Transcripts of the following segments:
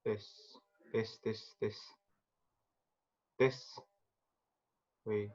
Tes, tes, tes, tes. Tes. Wih.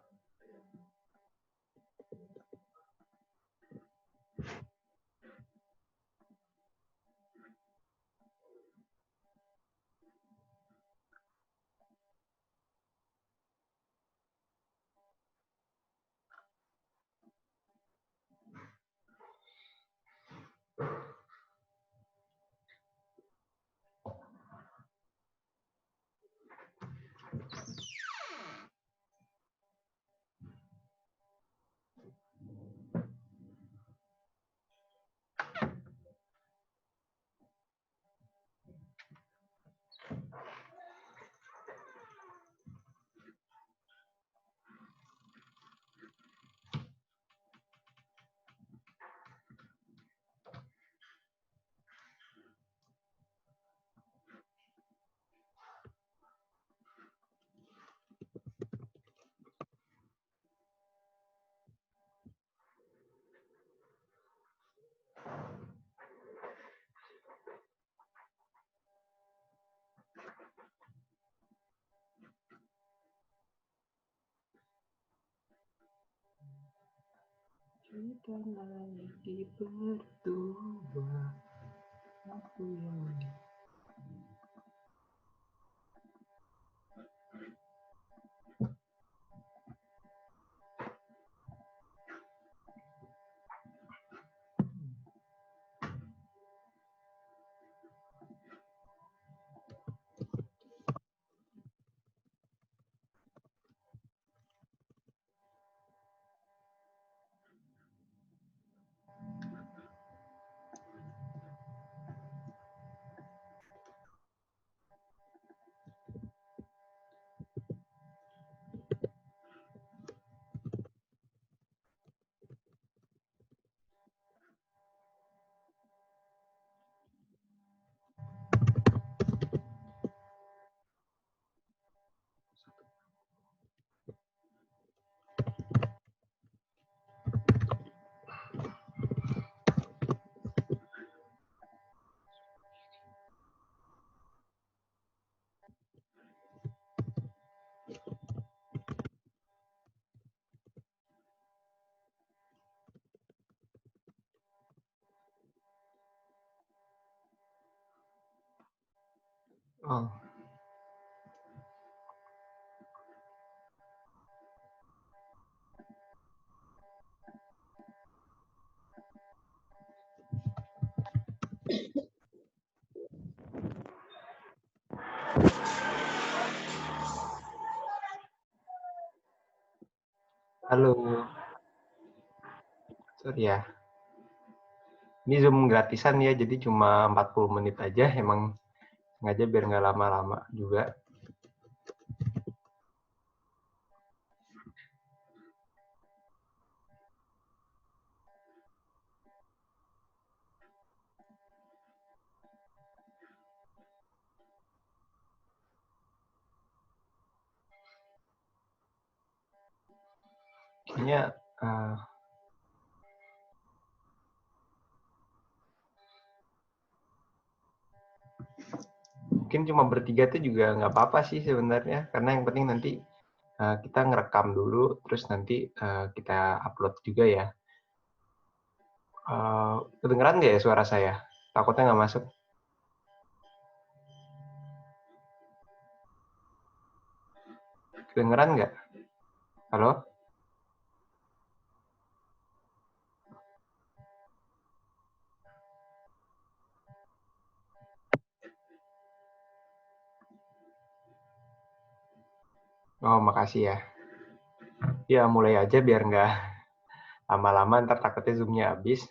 Kita lagi berdua, aku yang oh. Halo, sorry ya. Ini Zoom gratisan ya, jadi cuma 40 menit aja. Emang sengaja biar nggak lama-lama juga. Kayaknya mungkin cuma bertiga tuh juga nggak apa-apa sih sebenarnya, karena yang penting nanti kita ngerekam dulu, terus nanti kita upload juga ya. Kedengeran nggak ya suara saya? Takutnya nggak masuk. Kedengeran nggak? Halo? Oh, makasih ya. Ya, mulai aja biar nggak lama-lama, ntar takutnya Zoom-nya habis.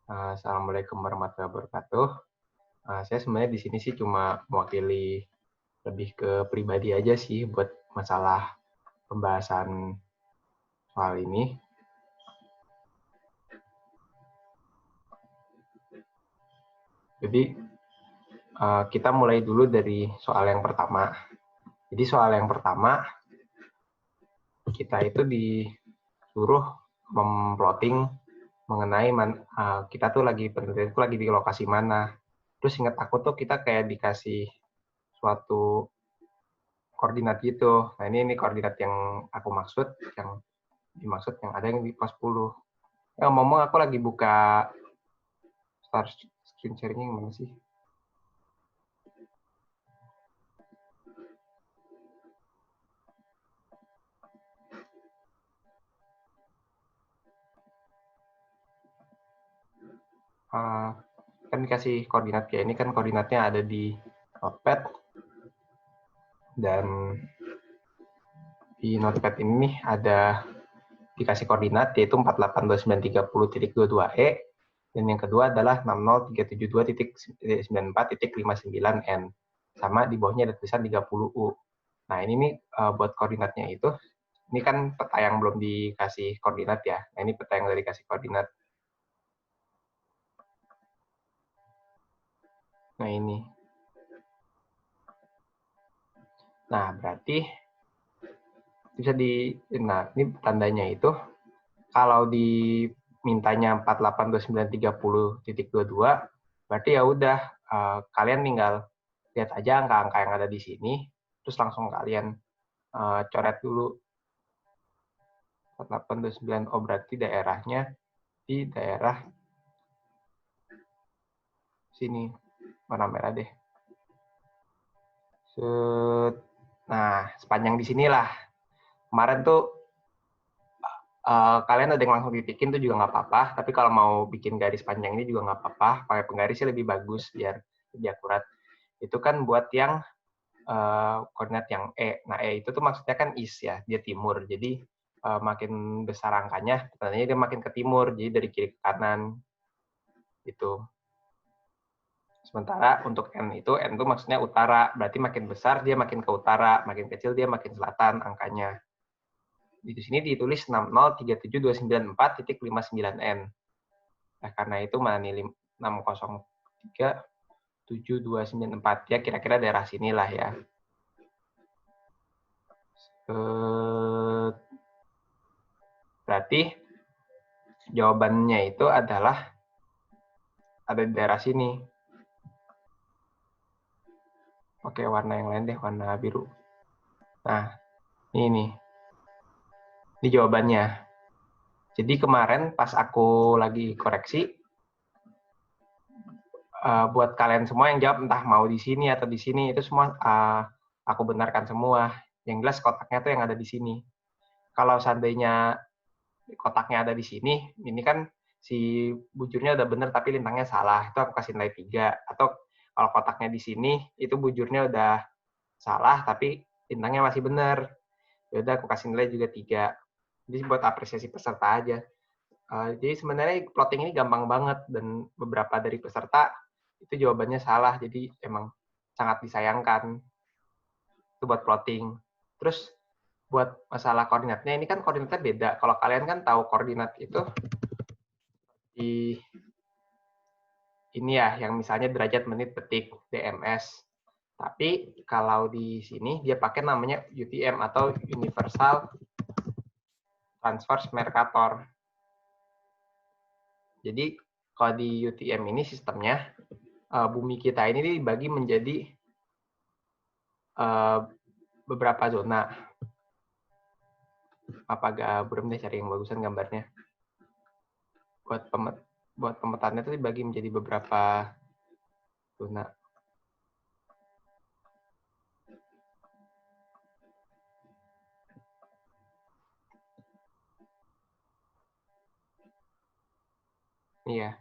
Assalamualaikum warahmatullahi wabarakatuh. Saya sebenarnya di sini sih cuma mewakili lebih ke pribadi aja sih buat masalah pembahasan soal ini. Jadi kita mulai dulu dari soal yang pertama. Jadi soal yang pertama, kita itu disuruh memplotting mengenai kita tuh penelitian itu lagi di lokasi mana. Terus ingat aku tuh kita kayak dikasih suatu koordinat gitu. Nah, ini koordinat yang aku maksud, yang dimaksud yang ada yang di pos 10. Ngomong aku lagi buka start screen sharing-nya yang mana sih? Kan dikasih koordinat kayak ini, kan koordinatnya ada di Notepad, dan di Notepad ini nih ada dikasih koordinat yaitu 48293.22e, dan yang kedua adalah 60372.94.59n, sama di bawahnya ada tulisan 30u. Nah, ini nih buat koordinatnya itu, ini kan peta yang belum dikasih koordinat ya. Nah, ini peta yang udah dikasih koordinat. Nah, ini. Nah, berarti bisa nah, ini tandanya itu, kalau dimintanya 48293.22, berarti ya udah, kalian tinggal lihat aja angka-angka yang ada di sini, terus langsung kalian coret dulu. 4829, oh berarti daerahnya di daerah sini, warna merah deh. Nah, sepanjang di sinilah. Kemarin tuh kalian ada yang langsung titikin tuh juga nggak apa-apa, tapi kalau mau bikin garis panjang ini juga nggak apa-apa, pakai penggarisnya lebih bagus biar lebih akurat. Itu kan buat yang koordinat yang E. Nah, E itu tuh maksudnya kan east ya, dia timur. Jadi makin besar angkanya, tandanya dia makin ke timur, jadi dari kiri ke kanan. Gitu. Sementara untuk N itu maksudnya utara, berarti makin besar dia makin ke utara, makin kecil dia makin selatan angkanya. Di sini ditulis 6037294.59n. Nah, karena itu mana nih 6037294, ya kira-kira daerah sinilah ya. Berarti jawabannya itu adalah ada di daerah sini. Oke, warna yang lain deh, warna biru. Nah, ini jawabannya. Jadi kemarin pas aku lagi koreksi, buat kalian semua yang jawab entah mau di sini atau di sini, itu semua aku benarkan semua. Yang jelas kotaknya tuh yang ada di sini. Kalau seandainya kotaknya ada di sini, ini kan si bujurnya udah bener tapi lintangnya salah, itu aku kasih nilai 3. Atau kalau kotaknya di sini, itu bujurnya udah salah tapi lintangnya masih bener, ya udah aku kasih nilai juga 3. Jadi buat apresiasi peserta aja. Jadi sebenarnya plotting ini gampang banget, dan beberapa dari peserta itu jawabannya salah, jadi emang sangat disayangkan itu buat plotting. Terus buat masalah koordinatnya, ini kan koordinatnya beda. Kalau kalian kan tahu koordinat itu di ini ya, yang misalnya derajat menit detik DMS. Tapi kalau di sini dia pakai namanya UTM atau Universal Transverse Mercator. Jadi kalau di UTM ini sistemnya, bumi kita ini dibagi menjadi beberapa zona. Apa agak buram deh cari yang bagusan gambarnya. Buat pemetaannya itu dibagi menjadi beberapa zona. Iya.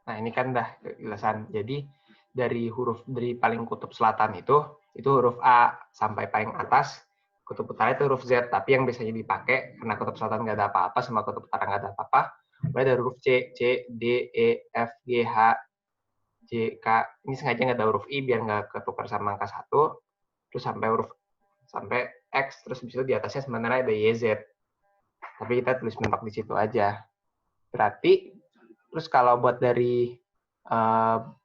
Nah, ini kan dah kejelasan. Jadi dari paling kutub selatan itu huruf A, sampai paling atas kutub utara itu huruf Z. Tapi yang biasanya dipakai karena kutub selatan nggak ada apa-apa sama kutub utara nggak ada apa-apa, mulai dari huruf C, D, E, F, G, H, J, K. Ini sengaja nggak ada huruf I biar nggak ketukar sama angka 1. Terus sampai X, terus di situ di atasnya sebenarnya ada Y, Z. Tapi kita tulis mentok di situ aja. Berarti terus kalau buat dari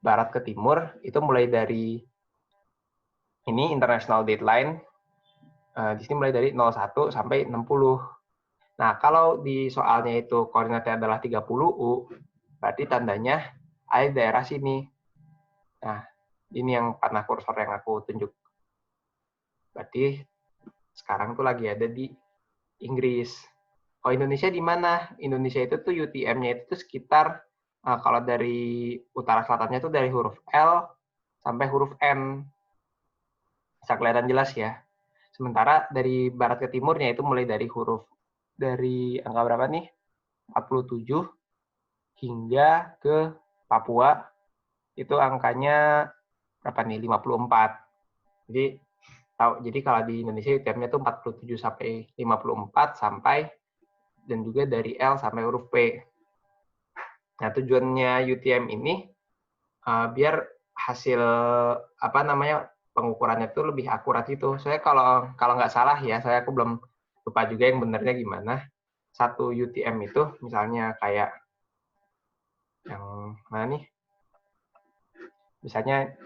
barat ke timur, itu mulai dari ini international dateline, di sini mulai dari 01 sampai 60. Nah, kalau di soalnya itu koordinatnya adalah 30U, berarti tandanya ada daerah sini. Nah, Ini yang panah kursor yang aku tunjuk. Berarti sekarang tuh lagi ada di Inggris. Oh, Indonesia di mana? Indonesia itu tuh UTM-nya itu tuh sekitar, kalau dari utara selatannya tuh dari huruf L sampai huruf M. Bisa kelihatan jelas ya. Sementara dari barat ke timurnya itu mulai dari angka berapa nih? 47 hingga ke Papua, itu angkanya berapa nih? 54. Jadi kalau di Indonesia UTM-nya itu 47 sampai 54 sampai dan juga dari L sampai huruf P. Nah, tujuannya UTM ini biar hasil pengukurannya itu lebih akurat itu. Saya kalau nggak salah ya, aku belum lupa juga yang benernya gimana. Satu UTM itu misalnya kayak yang mana nih? Misalnya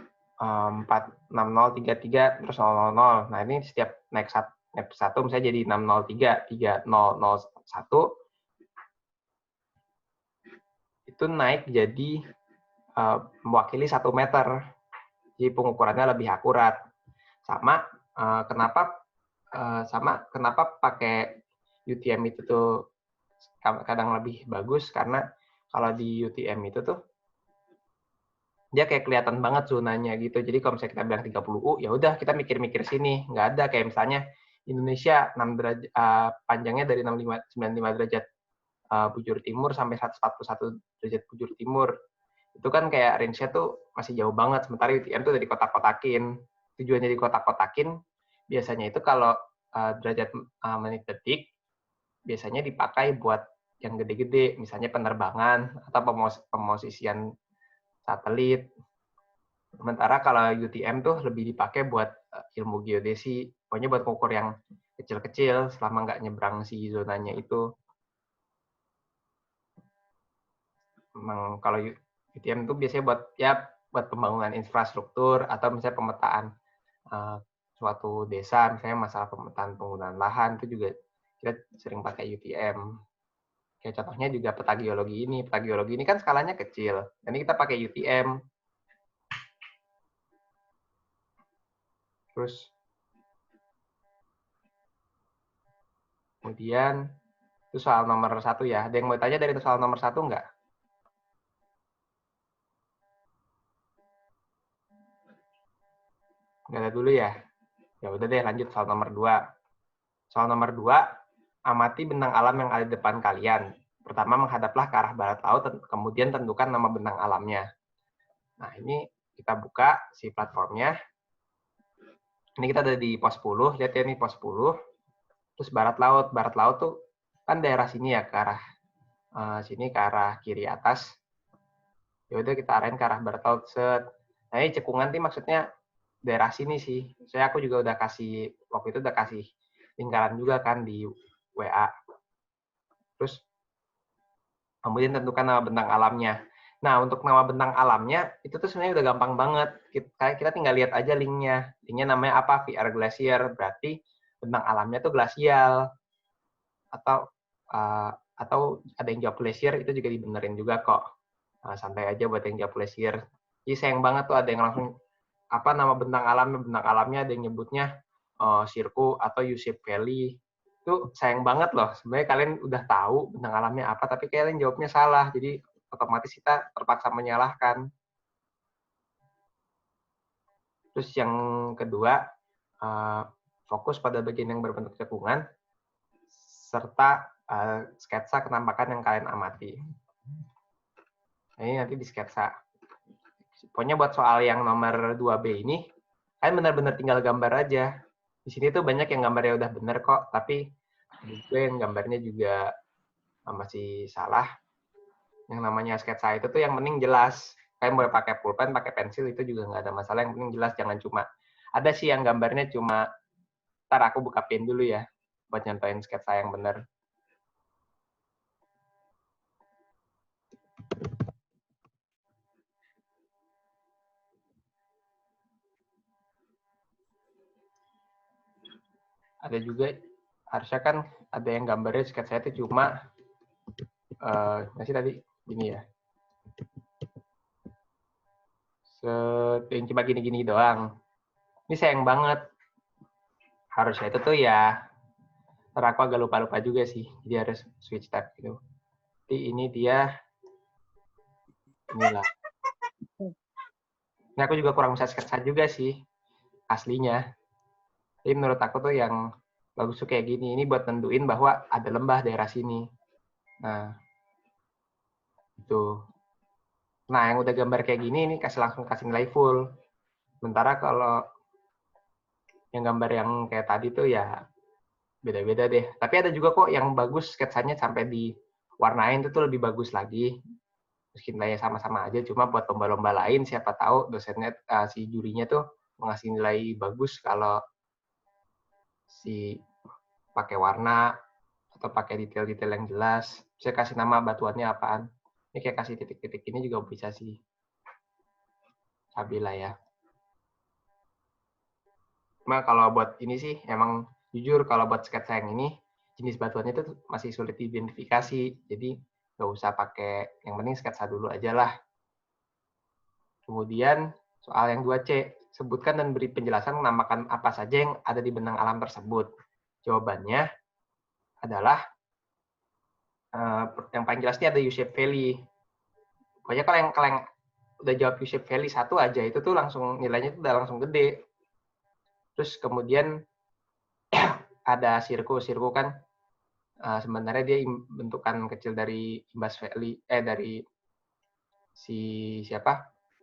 46033 terus 000. Nah, ini setiap naik satu misalnya jadi 603 3001 itu naik jadi mewakili 1 meter. Jadi pengukurannya lebih akurat. Kenapa pakai UTM itu tuh kadang lebih bagus, karena kalau di UTM itu tuh dia kayak kelihatan banget zonanya gitu. Jadi kalau misalnya kita bilang 30U, ya udah kita mikir-mikir sini. Nggak ada kayak misalnya Indonesia 6 derajat, panjangnya dari 95 derajat bujur timur sampai 141 derajat bujur timur. Itu kan kayak range-nya tuh masih jauh banget. Sementara UTM tuh udah dikotak-kotakin. Tujuannya dikotak-kotakin, biasanya itu kalau derajat menit detik, biasanya dipakai buat yang gede-gede, misalnya penerbangan atau pemosisian satelit. Sementara kalau UTM tuh lebih dipakai buat ilmu geodesi, pokoknya buat mengukur yang kecil-kecil selama nggak nyebrang si zonanya itu. Memang kalau UTM tuh biasanya buat pembangunan infrastruktur atau misalnya pemetaan suatu desa, misalnya masalah pemetaan penggunaan lahan, itu juga kita sering pakai UTM. Kayak contohnya juga peta geologi ini. Peta geologi ini kan skalanya kecil. Ini kita pakai UTM. Terus kemudian itu soal nomor 1 ya. Ada yang mau tanya dari soal nomor 1 nggak? Nggak ada dulu ya? Ya udah deh, lanjut soal nomor 2. Soal nomor 2, amati bentang alam yang ada di depan kalian. Pertama, menghadaplah ke arah barat laut, kemudian tentukan nama bentang alamnya. Nah, ini kita buka si platformnya. Ini kita ada di pos 10, lihat ya, ini pos 10. Terus barat laut. Barat laut tuh kan daerah sini ya, ke arah sini, ke arah kiri atas. Ya udah kita arahin ke arah barat laut, set. Nah, ini cekungan nih maksudnya daerah sini sih. Aku juga waktu itu udah kasih lingkaran juga kan di WA. Terus kemudian tentukan nama bentang alamnya. Nah, untuk nama bentang alamnya itu tuh sebenarnya udah gampang banget. Kita tinggal lihat aja linknya. Linknya namanya apa? VR Glacier. Berarti bentang alamnya tuh glasial. Atau ada yang jawab glacier, itu juga dibenerin juga kok. Nah, santai aja buat yang jawab glacier. Jadi sayang banget tuh ada yang langsung apa nama bentang alamnya ada yang nyebutnya Sirku atau Yusuf Valley. Itu sayang banget loh. Sebenarnya kalian udah tahu bentang alamnya apa, tapi kalian jawabnya salah. Jadi otomatis kita terpaksa menyalahkan. Terus yang kedua, fokus pada bagian yang berbentuk cekungan, serta sketsa kenampakan yang kalian amati. Nah, ini nanti di sketsa. Pokoknya buat soal yang nomor 2B ini, kalian benar-benar tinggal gambar aja. Di sini tuh banyak yang gambarnya udah bener kok, tapi gue yang gambarnya juga masih salah. Yang namanya sketsa itu tuh yang penting jelas. Kalian boleh pakai pulpen, pakai pensil, itu juga nggak ada masalah. Yang penting jelas, jangan cuma ada sih yang gambarnya cuma, ntar aku buka pin dulu ya buat nyontoin sketsa yang bener. Ada juga harusnya kan ada yang gambarnya sketsa itu cuma nggak sih tadi gini ya. Yang cuma gini-gini doang. Ini sayang banget. Harusnya itu tuh ya, ntar aku agak lupa-lupa juga sih. Jadi harus switch tab gitu. Jadi ini dia, inilah. Ini aku juga kurang bisa sketsa juga sih, aslinya. Jadi menurut aku tuh yang bagus tuh kayak gini. Ini buat nentuin bahwa ada lembah daerah sini. Nah, itu. Nah, yang udah gambar kayak gini, ini langsung kasih nilai full. Sementara kalau yang gambar yang kayak tadi tuh ya beda-beda deh. Tapi ada juga kok yang bagus sketsanya sampai diwarnain itu tuh lebih bagus lagi. Meski nilainya sama-sama aja, cuma buat lomba-lomba lain siapa tahu dosennya si jurinya tuh mengasih nilai bagus kalau si pakai warna atau pakai detail-detail yang jelas. Saya kasih nama batuannya apaan. Ini kayak kasih titik-titik ini juga bisa sih. Sabila ya. Cuma kalau buat ini sih emang jujur kalau buat sketsa yang ini jenis batuannya itu masih sulit diidentifikasi. Jadi nggak usah pakai, yang penting sketsa dulu aja lah. Kemudian soal yang 2C, sebutkan dan beri penjelasan menamakan apa saja yang ada di benang alam tersebut. Jawabannya adalah yang paling jelas ini ada U-shape valley. Pokoknya kalau yang udah jawab U-shape valley satu aja itu tuh langsung nilainya tuh udah langsung gede. Terus kemudian ada sirku kan sebenarnya dia bentukan kecil dari imbas valley dari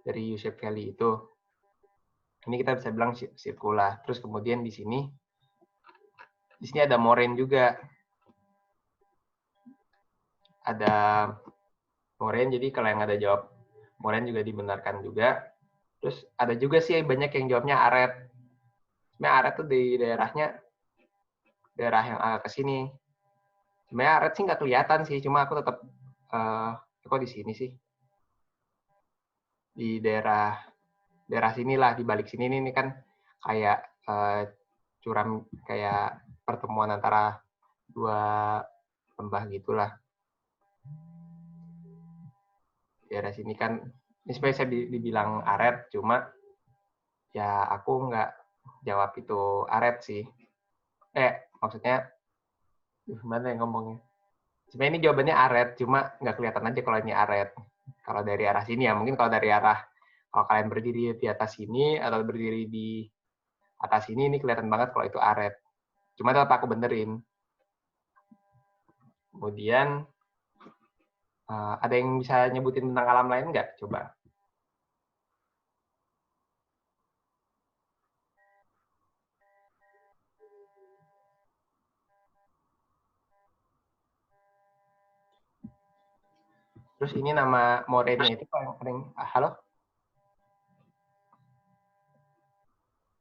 dari U-shape valley itu. Ini kita bisa bilang sirkular. Terus kemudian di sini ada moraine juga. Ada moraine, jadi kalau yang ada jawab moraine juga dibenarkan juga. Terus ada juga sih banyak yang jawabnya aret. Sebenarnya aret tuh di daerah yang agak ke sini. Sebenarnya aret sih nggak kelihatan sih, cuma aku tetap kok di sini sih. Di daerah sinilah, di balik sini ini kan kayak curam, kayak pertemuan antara dua lembah gitulah. Daerah sini kan, ini sebenarnya saya dibilang aret, cuma ya aku nggak jawab itu aret sih. Maksudnya, gimana yang ngomongnya? Sebenarnya ini jawabannya aret, cuma nggak kelihatan aja kalau ini aret. Kalau dari arah sini ya, mungkin kalau dari arah, kalau kalian berdiri di atas sini, atau berdiri di atas sini, ini kelihatan banget kalau itu aret. Cuma tetap aku benerin. Kemudian, ada yang bisa nyebutin tentang alam lain nggak? Coba. Terus ini nama moraine-nya itu paling halo?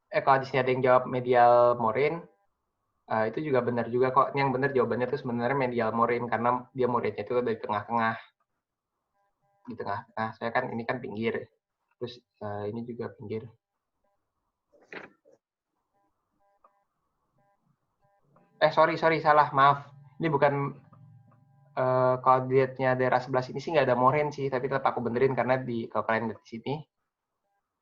Kalau di sini ada yang jawab medial moraine, itu juga benar juga kok. Ini yang benar jawabannya itu sebenarnya medial moraine, karena dia moraine-nya itu dari tengah-tengah. Di tengah-tengah. Saya kan ini kan pinggir. Terus ini juga pinggir. Sorry, salah, maaf. Ini bukan koordinatnya daerah sebelah sini sih nggak ada moraine sih, tapi tetap aku benerin karena kalau kalian lihat di sini,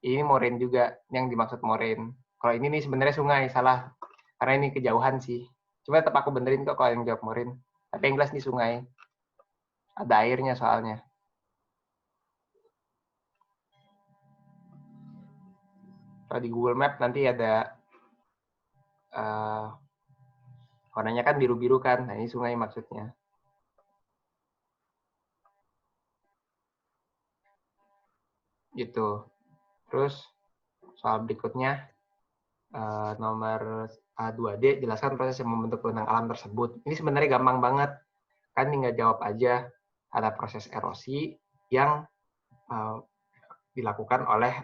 ini moraine juga yang dimaksud moraine. Kalau ini nih sebenarnya sungai, salah. Karena ini kejauhan sih. Cuma tetap aku benerin kok kalau yang jawab moraine. Tapi yang jelas nih sungai. Ada airnya soalnya. Kalau di Google Map nanti ada warnanya kan biru-biru kan. Nah, ini sungai maksudnya. Gitu. Terus soal berikutnya, nomor A2D, jelaskan proses yang membentuk benang alam tersebut. Ini sebenarnya gampang banget. Kan tinggal jawab aja. Ada proses erosi yang dilakukan oleh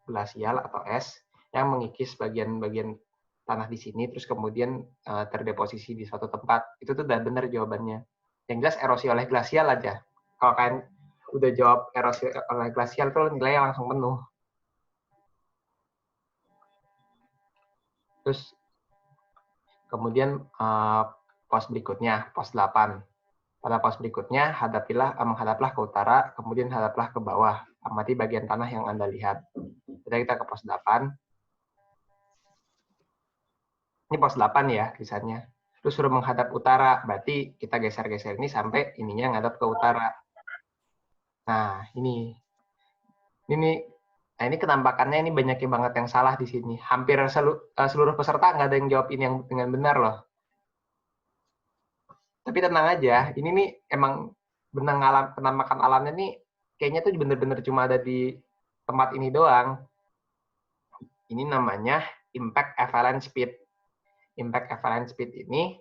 glasial atau es yang mengikis bagian-bagian tanah di sini, terus kemudian terdeposisi di suatu tempat. Itu tuh udah benar jawabannya. Yang jelas erosi oleh glasial aja. Kalau kalian udah jawab erosi oleh glasial, tuh nilainya langsung penuh. Terus kemudian pos berikutnya, pos 8. Pada pos berikutnya, menghadaplah ke utara, kemudian hadaplah ke bawah. Amati bagian tanah yang Anda lihat. Kita ke pos 8. Ini pos 8 ya, kisahnya. Terus suruh menghadap utara, berarti kita geser-geser ini sampai ininya ngadap ke utara. Nah, ini. Nah, ini kenampakannya ini banyak banget yang salah di sini. Hampir seluruh peserta nggak ada yang jawab ini yang dengan benar loh. Tapi tenang aja, ini nih emang penampakan alamnya nih kayaknya tuh bener-bener cuma ada di tempat ini doang. Ini namanya impact avalanche speed. Impact avalanche speed ini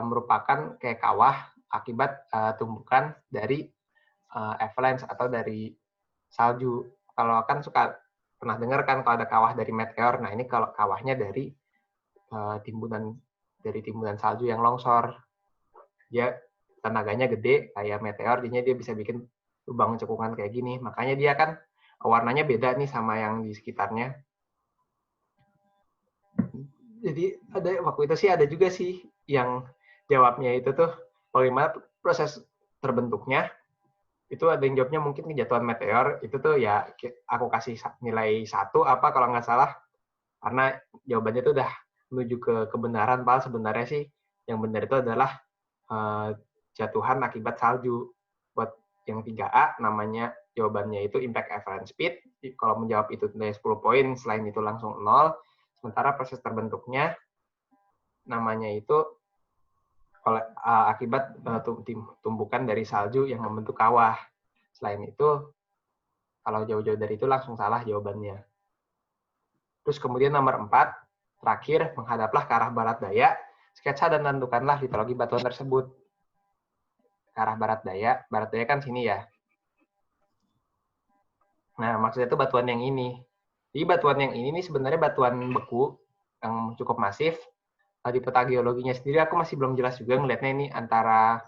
merupakan kayak kawah akibat tumbukan dari avalanche atau dari salju. Kalau kan suka pernah dengar kan kalau ada kawah dari meteor, nah ini kalau kawahnya dari timbunan salju yang longsor. Dia tenaganya gede kayak meteor, jadinya dia bisa bikin lubang cekungan kayak gini. Makanya dia kan warnanya beda nih sama yang di sekitarnya. Jadi waktu itu sih ada juga sih yang jawabnya itu tuh bagaimana proses terbentuknya. Itu ada yang jawabnya mungkin kejatuhan meteor, itu tuh ya aku kasih nilai 1 apa kalau nggak salah, karena jawabannya itu udah menuju ke kebenaran, padahal sebenarnya sih yang benar itu adalah jatuhan akibat salju. Buat yang 3A namanya jawabannya itu impact avalanche speed. Kalau menjawab itu nilai 10 poin, selain itu langsung 0. Sementara proses terbentuknya namanya itu akibat tumbukan dari salju yang membentuk kawah. Selain itu, kalau jauh-jauh dari itu langsung salah jawabannya. Terus kemudian nomor 4, terakhir, menghadaplah ke arah barat daya, sketsa dan tentukanlah litologi batuan tersebut. Ke arah barat daya kan sini ya. Nah, maksudnya itu batuan yang ini. Jadi batuan yang ini sebenarnya batuan beku yang cukup masif. Di peta geologinya sendiri aku masih belum jelas juga ngelihatnya ini antara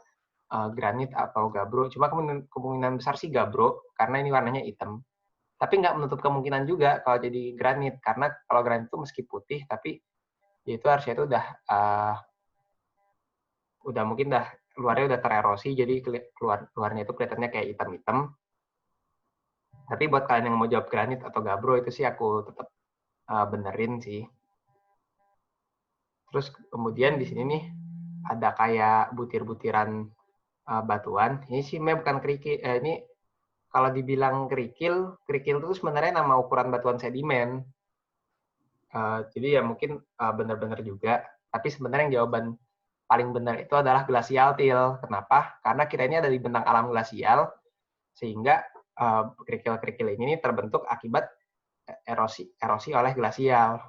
granit atau gabbro. Cuma kemungkinan besar sih gabbro, karena ini warnanya hitam. Tapi nggak menutup kemungkinan juga kalau jadi granit, karena kalau granit itu meski putih, tapi itu harusnya itu udah mungkin luarnya udah tererosi, jadi luarnya itu kelihatannya kayak hitam-hitam. Tapi buat kalian yang mau jawab granit atau gabbro itu sih aku tetap benerin sih. Terus kemudian di sini nih ada kayak butir-butiran batuan. Ini sih bukan kerikil. Ini kalau dibilang kerikil itu sebenarnya nama ukuran batuan sedimen. Jadi ya mungkin benar-benar juga. Tapi sebenarnya yang jawaban paling benar itu adalah glasial till. Kenapa? Karena kita ini ada di bentang alam glasial, sehingga kerikil-kerikil ini terbentuk akibat erosi oleh glasial.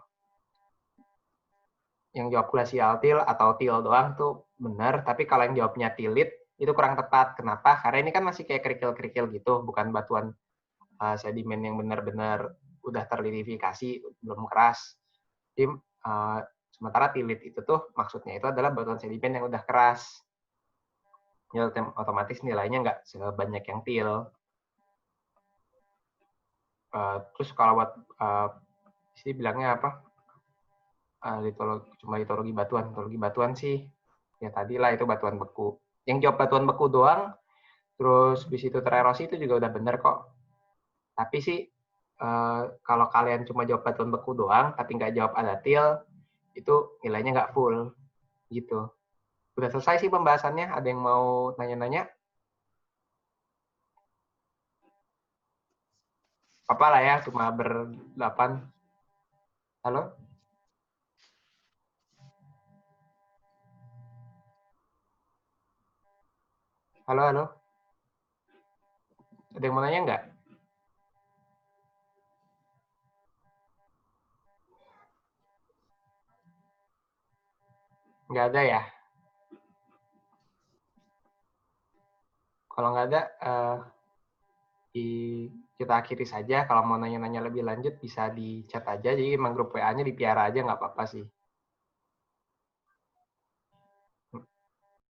Yang jawab glasial till atau till doang tuh benar, tapi kalau yang jawabnya tilit itu kurang tepat. Kenapa? Karena ini kan masih kayak kerikil-kerikil gitu, bukan batuan sedimen yang benar-benar udah terlinifikasi, belum keras. Jadi, sementara tilit itu tuh maksudnya itu adalah batuan sedimen yang udah keras. Ya, otomatis nilainya nggak sebanyak yang til. Terus kalau buat sini bilangnya apa? Cuma litologi batuan sih ya tadi lah itu batuan beku. Yang jawab batuan beku doang, terus bis itu tererosi itu juga udah bener kok. Tapi sih kalau kalian cuma jawab batuan beku doang, tapi nggak jawab adatil, itu nilainya nggak full gitu. Udah selesai sih pembahasannya. Ada yang mau nanya-nanya? Apa lah ya, cuma berdelapan. Halo? Halo, halo? Ada yang mau nanya nggak? Nggak ada ya? Kalau nggak ada, kita akhiri saja. Kalau mau nanya-nanya lebih lanjut, bisa di chat aja. Jadi emang grup WA-nya dipiara aja, nggak apa-apa sih.